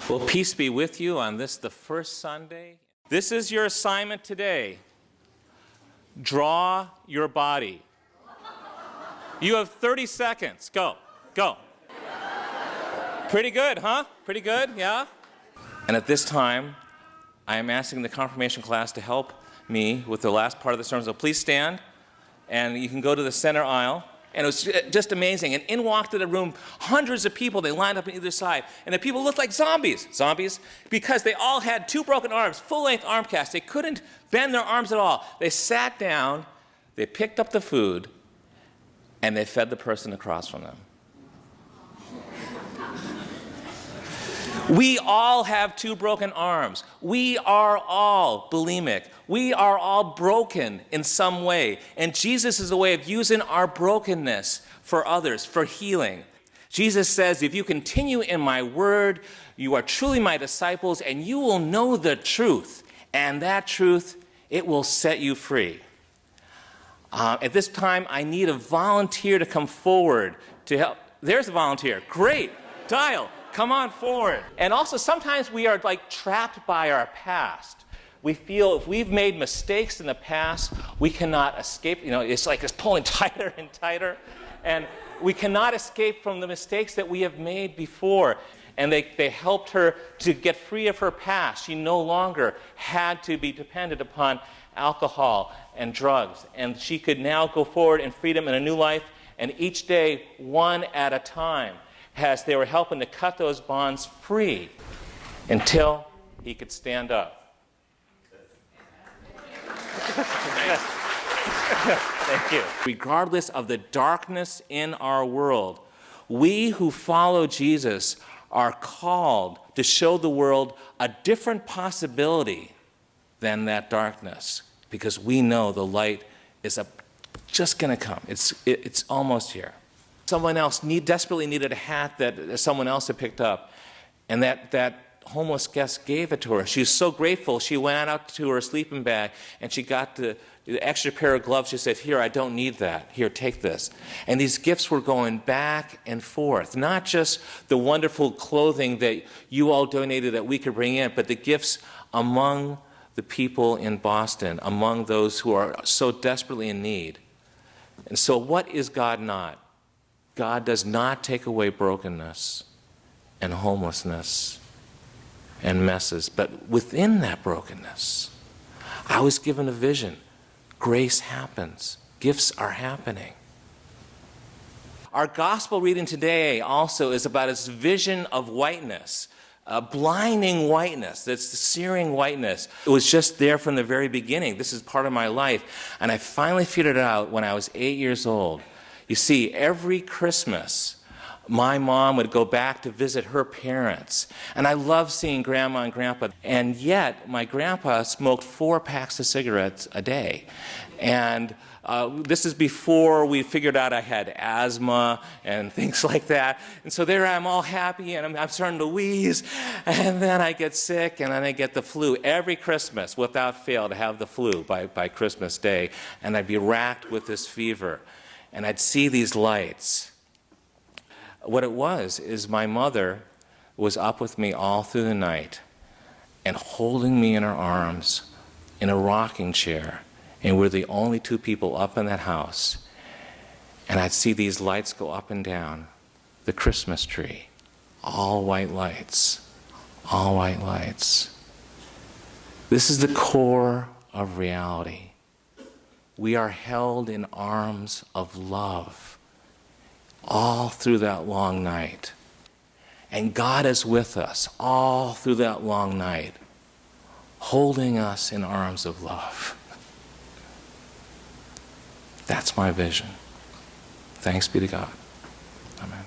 Well, peace be with you on this, the first Sunday. This is your assignment today. Draw your body. You have 30 seconds. Go. Pretty good, huh? Pretty good, yeah? And at this time, I am asking the confirmation class to help me with the last part of the sermon. So please stand, and you can go to the center aisle. And it was just amazing. And in walked to the room hundreds of people. They lined up on either side. And the people looked like zombies, because they all had two broken arms, full-length arm casts. They couldn't bend their arms at all. They sat down, they picked up the food, and they fed the person across from them. We all have two broken arms. We are all bulimic. We are all broken in some way. And Jesus is a way of using our brokenness for others, for healing. Jesus says, if you continue in my word, you are truly my disciples, and you will know the truth. And that truth, it will set you free. At this time, I need a volunteer to come forward to help. There's a volunteer. Great. Dial. Come on forward. And also, sometimes we are like trapped by our past. We feel if we've made mistakes in the past, we cannot escape. It's like it's pulling tighter and tighter. And we cannot escape from the mistakes that we have made before. And they helped her to get free of her past. She no longer had to be dependent upon alcohol and drugs. And she could now go forward in freedom and a new life. And each day, one at a time, as they were helping to cut those bonds free until he could stand up. Thank you. Regardless of the darkness in our world, we who follow Jesus are called to show the world a different possibility than that darkness, because we know the light is just going to come. It's almost here. Someone else desperately needed a hat that someone else had picked up, and that homeless guest gave it to her. She was so grateful. She went out to her sleeping bag, and she got the extra pair of gloves. She said, here, I don't need that. Here, take this. And these gifts were going back and forth, not just the wonderful clothing that you all donated that we could bring in, but the gifts among the people in Boston, among those who are so desperately in need. And so what is God not? God does not take away brokenness and homelessness and messes, but within that brokenness, I was given a vision. Grace happens. Gifts are happening. Our gospel reading today also is about this vision of whiteness, blinding whiteness, that's the searing whiteness. It was just there from the very beginning. This is part of my life, and I finally figured it out when I was 8 years old. You see, every Christmas, my mom would go back to visit her parents. And I loved seeing Grandma and Grandpa. And yet, my grandpa smoked 4 packs of cigarettes a day. And this is before we figured out I had asthma and things like that. And so there I'm all happy, and I'm starting to wheeze. And then I get sick, and then I get the flu. Every Christmas, without fail, to have the flu by Christmas Day. And I'd be racked with this fever. And I'd see these lights. What it was is my mother was up with me all through the night and holding me in her arms in a rocking chair. And we're the only 2 people up in that house. And I'd see these lights go up and down, the Christmas tree, all white lights, all white lights. This is the core of reality. We are held in arms of love all through that long night. And God is with us all through that long night, holding us in arms of love. That's my vision. Thanks be to God. Amen.